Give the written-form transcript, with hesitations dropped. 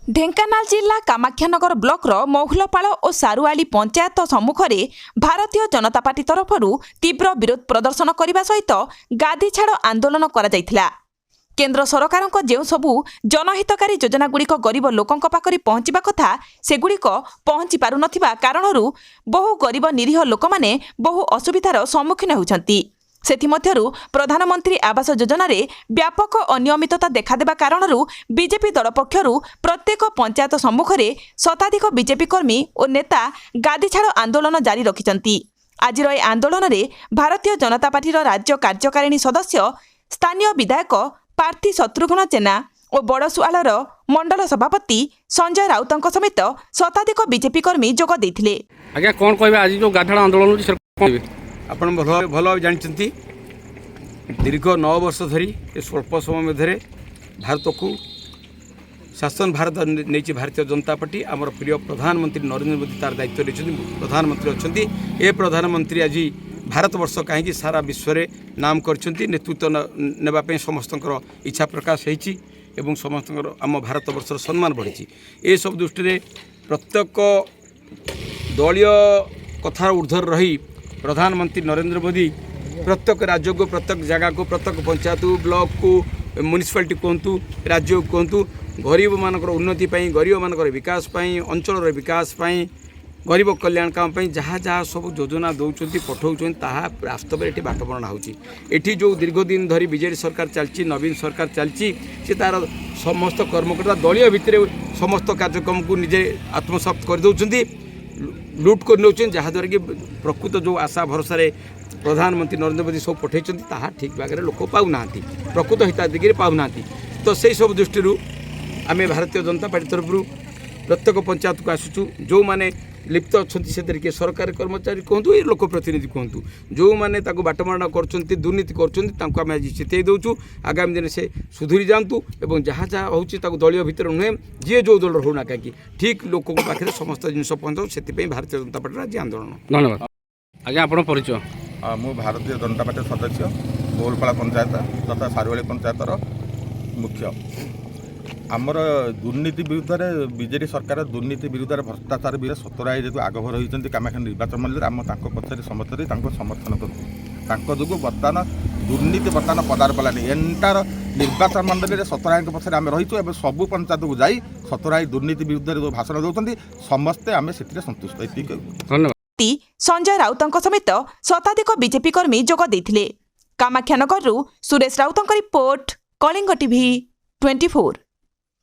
ढेंकानाल जिला कामाख्यानगर ब्लॉक महुलपाल और सारुआली पंचायत सम्मुखें भारतीय जनता पार्टी तरफ तीव्र विरोध प्रदर्शन करने सहित गादी छाड़ आंदोलन करा केंद्र सरकार जो सबू जनहितकारी योजनागुड़िक गरीब लोकों पाखरे पहुंचवा कथा सेगुड़िक पहुंची पारु नथिबा कारणरू बहु गरीब निरीह लोक माने बहु असुविधार सम्मुखीन होउछंती। सेथिमध्यरु प्रधानमंत्री आवास योजना रे व्यापक अनियमितता देखादेवा कारणरू बीजेपी दल पक्षरु प्रत्येक पंचायत सम्मुखरे शताधिक बीजेपी कर्मी और नेता गादी छाड़ आंदोलन जारी रखिछंती। आजिर ए आंदोलन रे भारतीय जनता पार्टीर राज्य कार्यकारिणी सदस्य स्थानीय विधायक प्रार्थी शत्रुघ्न जेना और बड़सुआलर मंडल सभापति संजय राउत समेत शताधिक बीजेपी कर्मी जोग देथिले। आज्ञा कौन कहबे आज जो गाधाड़ आंदोलन आपण भल जानते दीर्घ 9 वर्ष धरी स्वल्प समय मध्य भारत को शासन भारत नहीं भारतीय जनता पार्टी आमर प्रिय प्रधानमंत्री नरेंद्र मोदी तार दायित्व नहीं प्रधानमंत्री अच्छा ये प्रधानमंत्री आज भारत वर्ष कहीं सारा विश्व में नाम कर नेतृत्व नेबापी समस्त इच्छा प्रकाश होती समस्त आम भारत वर्षर सम्मान बढ़ी ये सब दृष्टि प्रत्येक दलीय कथार ऊर्ध्वर रही प्रधानमंत्री नरेंद्र मोदी प्रत्येक राज्य को प्रत्येक जगह को प्रत्येक पंचायत ब्लॉक को म्युनिसिपालिटी कहतु राज्य को कहतु गरीब मानकर उन्नति गरीब मानकर विकास अंचल विकास गरीब कल्याण काम जहाँ जहाँ सब योजना दौरान पठाऊँ वास्तव में ये बाटबणा होती जो दीर्घ दिन धरी बीजेडी सरकार चलती नवीन सरकार चलती सी तार समस्त कर्मकर्ता दलीय भितर समस्त कार्यक्रम को निजे आत्मसात कर दौरान लुट कर नौन जहाँद्वारा कि प्रकृत जो आशा भरोसा प्रधानमंत्री नरेंद्र मोदी सब पठे ठीक भाग में लोक पाऊना प्रकृत हिताधिकारी पाऊना तो से सब दृष्टि आम भारतीय जनता पार्टी तरफ प्रत्येक पंचायत को आसुचु जो माने लिप्त अच्छा से तरीके सरकारी कर्मचारी कहतु लोक प्रतिनिधि कहतु जो मैंने बाटमारणा कर दुर्नीति कर आज चेतई दौचु आगामी दिन से सुधरी जातु और जहाँ जहाँ हो दलीय भितर नुहे जी जो दल होना कहीं ठीक लोक पाखे समस्त जिन पहुँचाऊ से भारतीय जनता पार्टी आज आंदोलन। धन्यवाद आज्ञा आप परिचय। मु भारतीय जनता पार्टी सदस्य बहुलपाड़ा पंचायत तथा सारुआली पंचायतर मुख्य आमर दुर्नीति विरुद्ध बीजेडी सरकार दुर्नीति विरुद्ध भ्रष्टाचार विरुद्ध सतराई जो आगभर होती कामाख्या निर्वाचन मंडल आम पक्ष समर्थन समर्थन करूँ जो बर्तमान दुर्नीति बर्तमान पदार पलानी एंटार निर्वाचन मंडल सतराई पक्ष आम रही सबू पंचायत को जाई सतराई दुर्नीति विरुद्ध जो भाषण दौरान समस्ते आम से संतुष्ट। धन्यवाद। संजय राउत समेत शताधिक बीजेपी कर्मी जोग देथिले। Kamakhyanagar Suresh Raut report Kalinga TV 24।